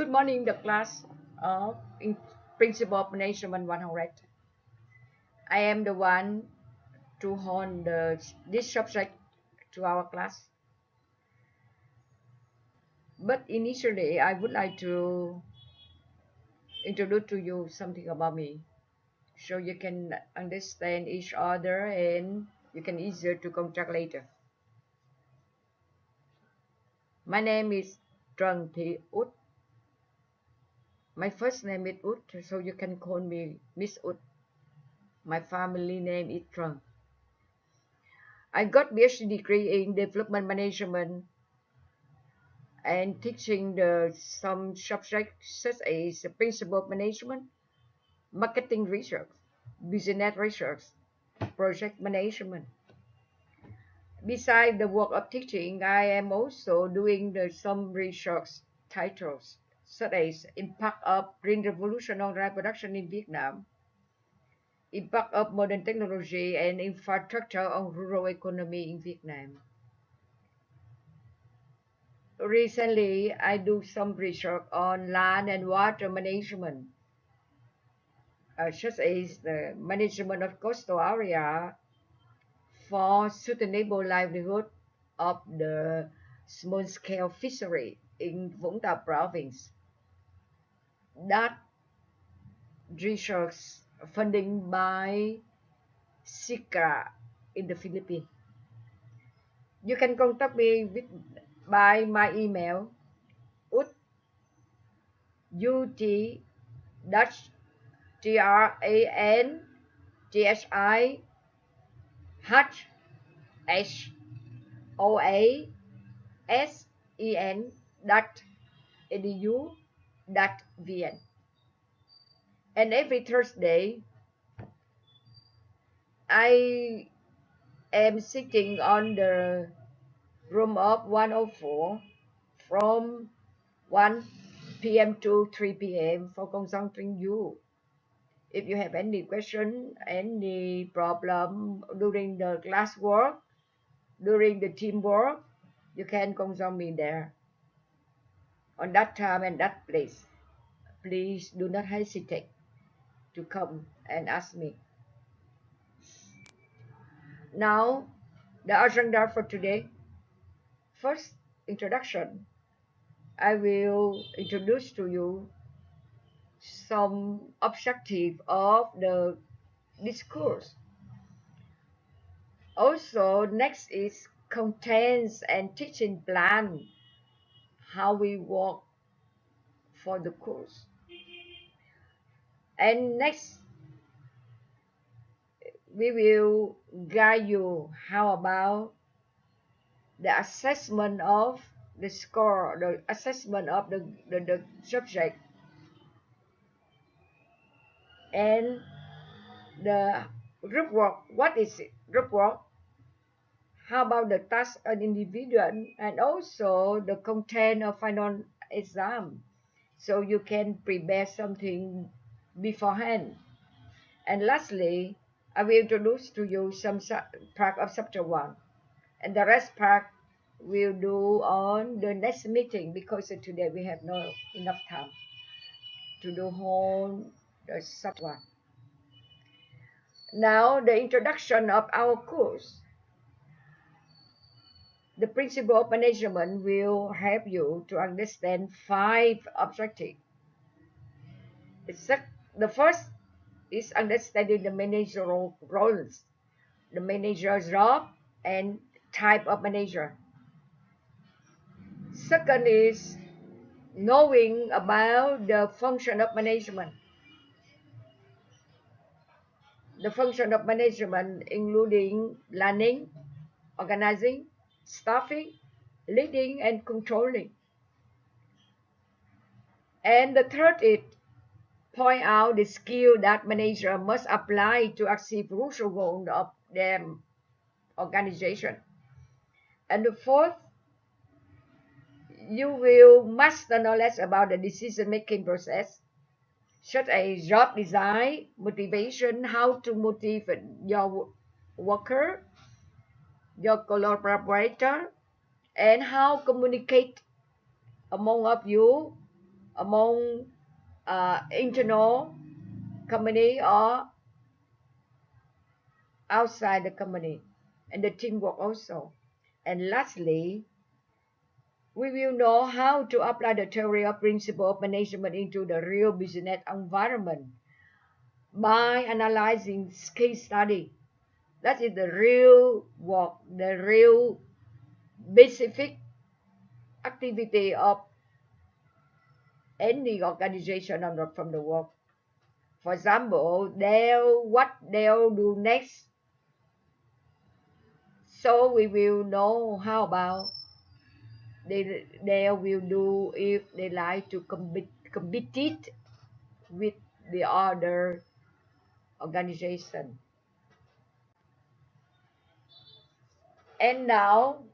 Good morning, the class of Principle of Management 100. I am the one to hold this subject to our class. But initially, I would like to introduce to you something about me so you can understand each other and you can easier to contact later. My name is Trần Thị Út. My first name is Út, so you can call me Miss Út. My family name is Trần. I got PhD degree in development management and teaching some subjects such as principle management, marketing research, business research, project management. Besides the work of teaching, I am also doing some research titles such as Impact of Green Revolution on Rice Production in Vietnam, Impact of Modern Technology and Infrastructure on Rural Economy in Vietnam. Recently, I do some research on land and water management, such as the management of coastal area for sustainable livelihood of the small-scale fishery in Vũng Tàu province. That research funding by SICA in the Philippines. You can contact me by my email ut dash transhashsen.edu.vn. And every Thursday, I am sitting on the room of 104 from 1 p.m. to 3 p.m. for consulting you. If you have any question, any problem during the classwork, during the teamwork, you can consult me there on that time and that place. Please do not hesitate to come and ask me. Now, the agenda for today. First, introduction. I will introduce to you some objective of this course. Also, next is contents and teaching plan, how we work for the course. And next, we will guide you how about the assessment of the score, the assessment of the subject, and the group work. What is it? Group work? How about the task an individual and also the content of final exam, so you can prepare something beforehand. And lastly, I will introduce to you some part of chapter 1, and the rest part we'll do on the next meeting because today we have no enough time to do whole the chapter 1. Now, the introduction of our course. The principle of management will help you to understand 5 objectives. The first is understanding the managerial roles, the manager's job and type of manager. Second is knowing about the function of management. The function of management including planning, organizing, staffing, leading, and controlling. And the third is point out the skill that manager must apply to achieve crucial goals of their organization. And the fourth, you will master knowledge about the decision-making process, such as job design, motivation, how to motivate your worker, your collaborator, and how communicate among of you among internal company or outside the company, and the teamwork also. And lastly, we will know how to apply the theory of principle of management into the real business environment by analyzing case study. That is the real work, the real specific activity of any organization from the work. For example, what they'll do next. So we will know how about they will do if they like to compete with the other organization. And now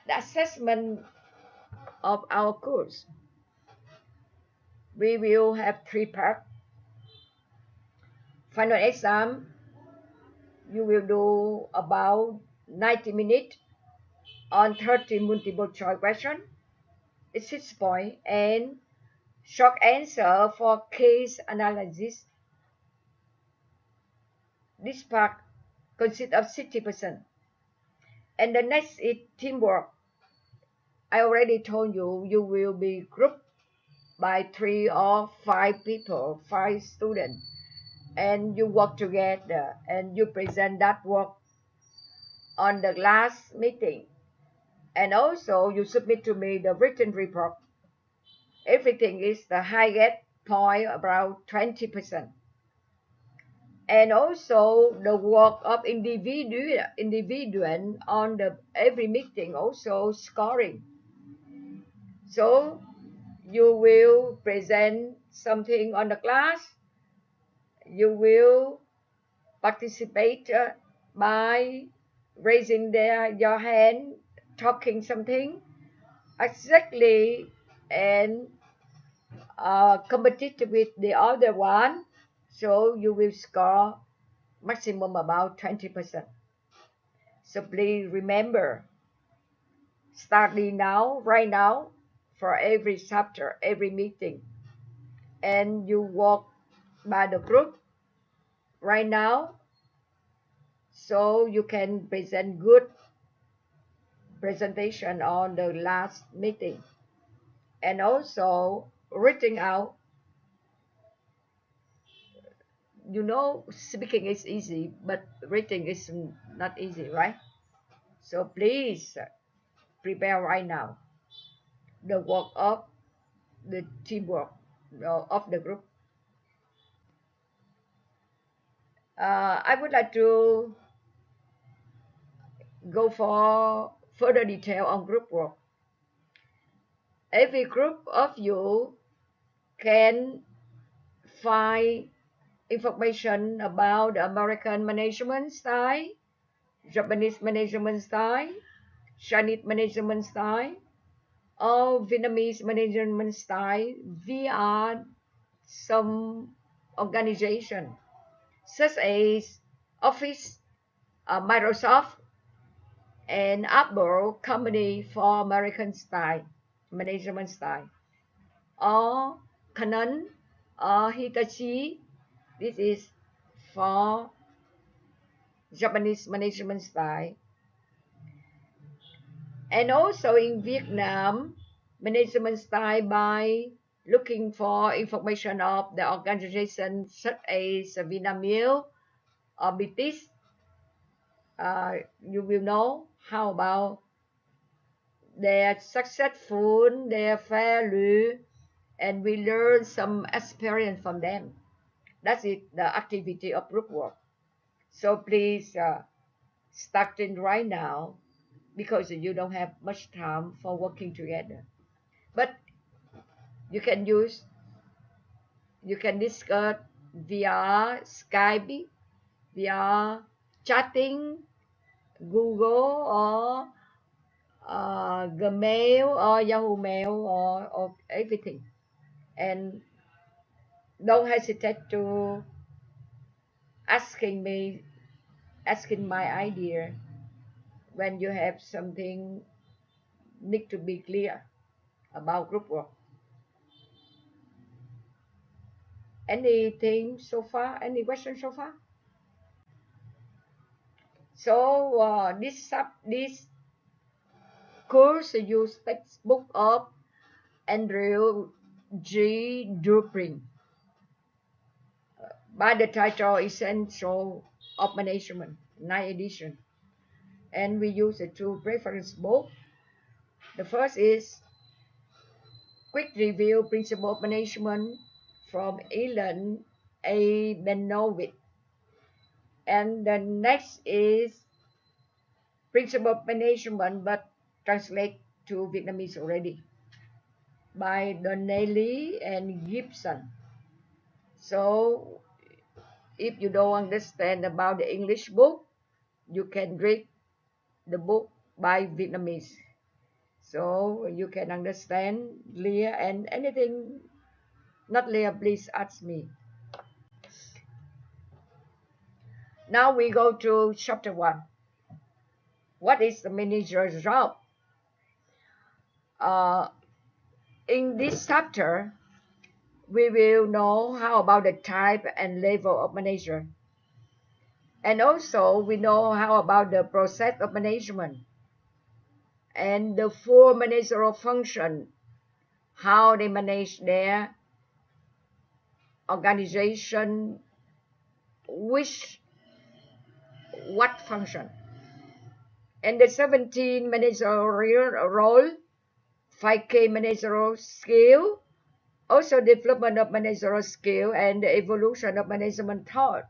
the assessment of our course. We will have three parts. Final exam, you will do about 90 minutes on 30 multiple choice question. It's 6 points and short answer for case analysis. This part consists of 60%. And the next is teamwork. I already told you, you will be grouped by 3 or 5 people, 5 students, and you work together and you present that work on the last meeting. And also you submit to me the written report. Everything is the highest point, about 20%. And also the work of individual on the every meeting also scoring. So you will present something on the class, you will participate by raising your hand, talking something exactly, and compete with the other one. So you will score maximum about 20%. So please remember, study now, right now, for every chapter, every meeting. And you work by the group right now, so you can present good presentation on the last meeting. And also writing out, speaking is easy, but writing is not easy, right? So please prepare right now the work of the teamwork of the group. I would like to go for further detail on group work. Every group of you can find information about the American management style, Japanese management style, Chinese management style, or Vietnamese management style via some organization such as Office, Microsoft, and Apple company for American style, management style, or Canon or Hitachi. This is for Japanese management style. And also in Vietnam, management style by looking for information of the organization such as Vinamilk or Bitis. You will know how about their successful, their value, and we learn some experience from them. That's it, the activity of group work. So please start in right now because you don't have much time for working together. But you can discuss via Skype, via chatting, Google or Gmail or Yahoo Mail or everything. And don't hesitate to asking my idea when you have something need to be clear about group work. Anything so far? Any questions so far? So this course use textbook of Andrew G. Duprin by the title Essential of Management, 9th edition. And we use the two reference books. The first is Quick Review Principle of Management from Ellen A. Benowitz. And the next is Principle of Management, but translate to Vietnamese already by Donnelly and Gibson. So if you don't understand about the English book, you can read the book by Vietnamese. So you can understand Leah and anything not Leah, please ask me. Now we go to chapter 1. What is the manager's job? In this chapter, we will know how about the type and level of manager. And also we know how about the process of management and the four managerial function, how they manage their organization, what function. And the 17 managerial role, 5K managerial skill, also development of managerial skill and the evolution of management thought.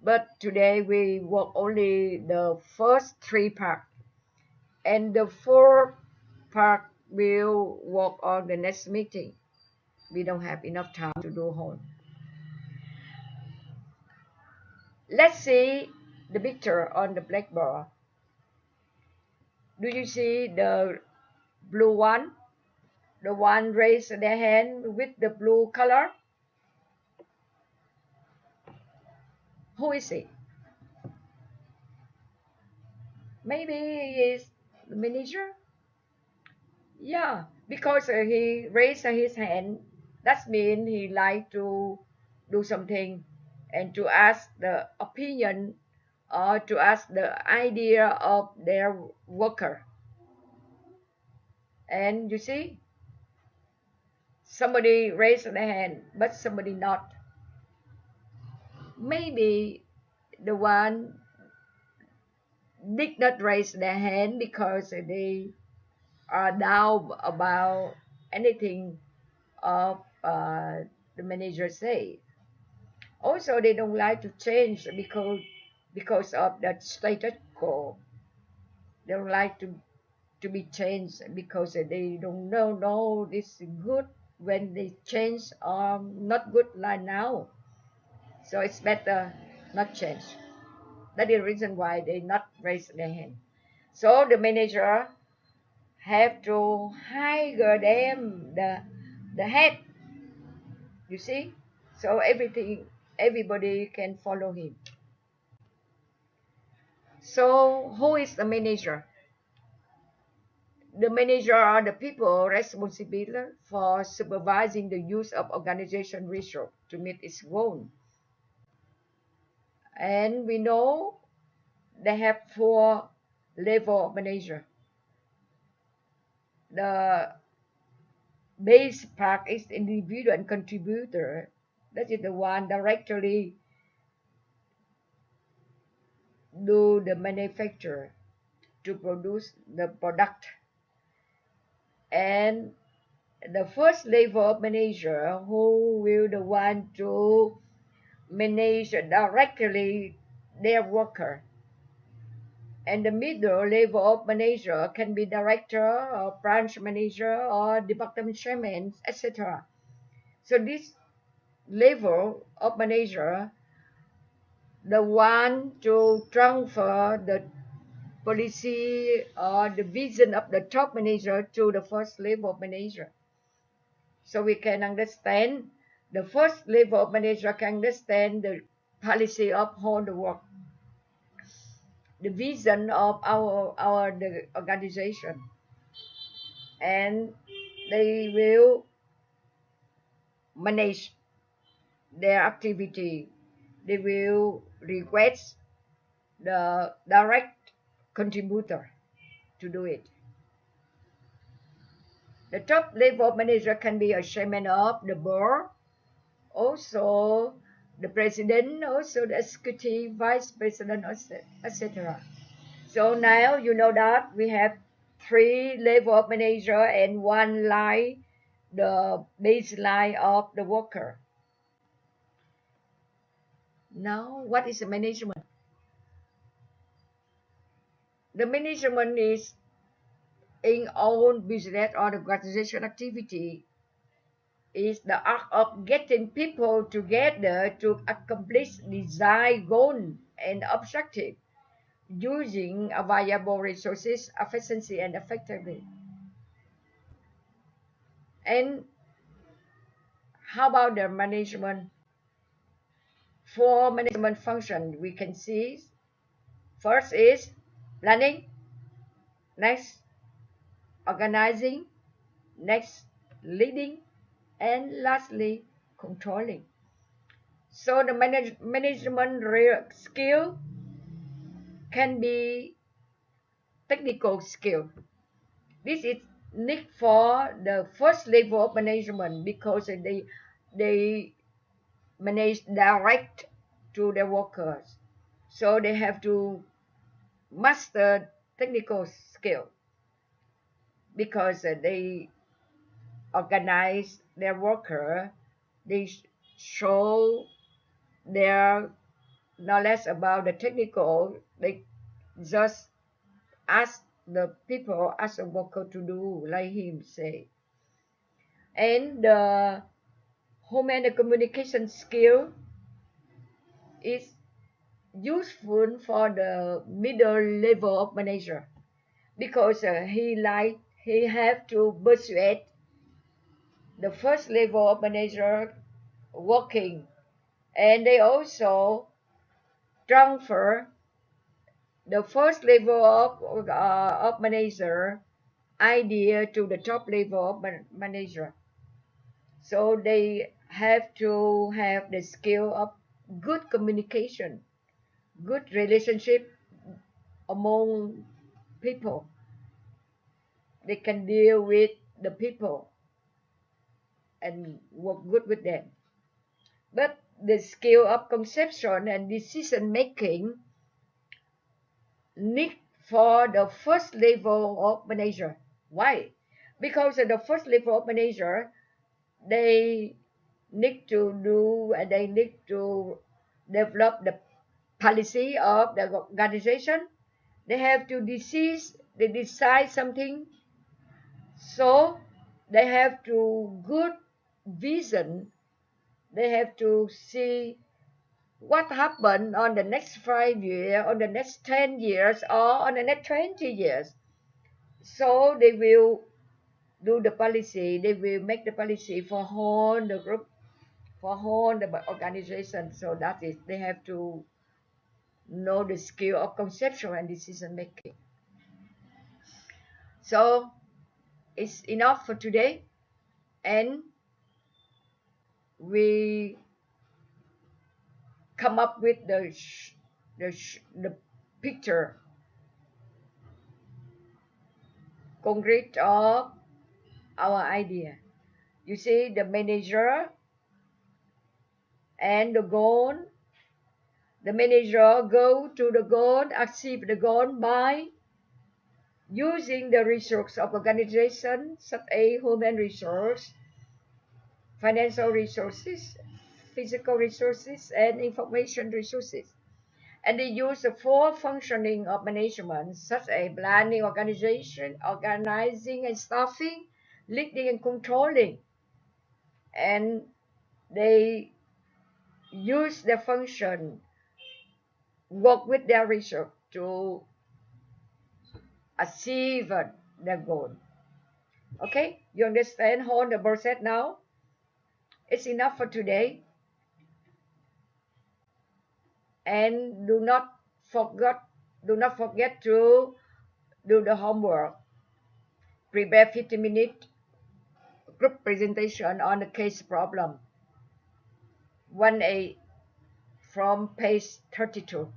But today we work only the first 3 parts. And the 4th part will work on the next meeting. We don't have enough time to do whole. Let's see the picture on the blackboard. Do you see the blue one? The one raised their hand with the blue color? Who is it? Maybe he is the manager? Yeah, because he raised his hand. That means he like to do something and to ask the opinion or to ask the idea of their worker. And you see, somebody raised their hand, but somebody not. Maybe the one did not raise their hand because they are down about anything of the manager say. Also, they don't like to change because of that status quo. They don't like to be changed because they don't know no this is good when they change not good like now. So it's better not change. That is the reason why they not raise their hand. So the manager have to hire them the head. You see? So everybody can follow him. So who is the manager? The manager are the people responsible for supervising the use of organization resource to meet its goal. And we know they have 4 level of manager. The base part is individual and contributor. That is the one directly do the manufacture to produce the product. And the first level of manager who will the one to manage directly their worker. And the middle level of manager can be director or branch manager or department chairman, etc. So this level of manager, the one to transfer the policy or the vision of the top manager to the first level of manager. So we can understand the first level of manager can understand the policy of all the work, the vision of the organization, and they will manage their activity, they will request the direct contributor to do it. The top level manager can be a chairman of the board, also the president, also the executive vice president, etc. So now you know that we have 3 level of manager and 1 line, the baseline of the worker. Now, what is the management? The management is in own business or the organization activity is the art of getting people together to accomplish desired goal and objective using available resources efficiently and effectively. And how about the management? 4 management functions we can see. First is planning, next organizing, next leading, and lastly controlling. So the management skill can be technical skill. This is need for the first level of management because they manage direct to the workers. So they have to master technical skill because they organize their worker, they show their knowledge about the technical, they just ask the people, ask a worker to do like him say. And the human communication skill is useful for the middle level of manager because he have to persuade the first level of manager working, and they also transfer the first level of manager idea to the top level of manager. So they have to have the skill of good communication, good relationship among people. They can deal with the people and work good with them. But the skill of conception and decision making need for the first level of manager. Why? Because at the first level of manager, they need to do and they need to develop the policy of the organization. They have to decide something. So they have to good vision. They have to see what happened on the next 5 years, on the next 10 years, or on the next 20 years. So they will do the policy, they will make the policy for whole the group, for whole the organization. So that is, they have to know the skill of conceptual and decision making. So it's enough for today, and we come up with the picture concrete of our idea. You see the manager and the goal. The manager go to the goal, achieve the goal by using the resource of organization such as human resource, financial resources, physical resources, and information resources. And they use the 4 functioning of management such as planning, organization, organizing and staffing, leading and controlling. And they use the function, work with their research to achieve their goal. Okay, you understand how the process now? It's enough for today. And do not forget to do the homework. Prepare 50-minute group presentation on the case problem. 1A from page 32.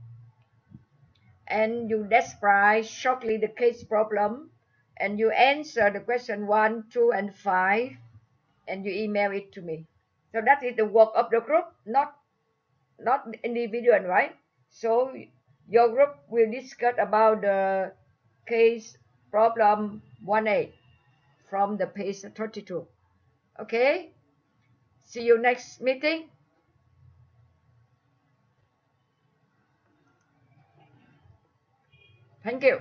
And you describe shortly the case problem, and you answer the question 1, 2, and 5, and you email it to me. So that is the work of the group, not individual, right? So your group will discuss about the case problem 1A from the page 32. Okay? See you next meeting. Thank you.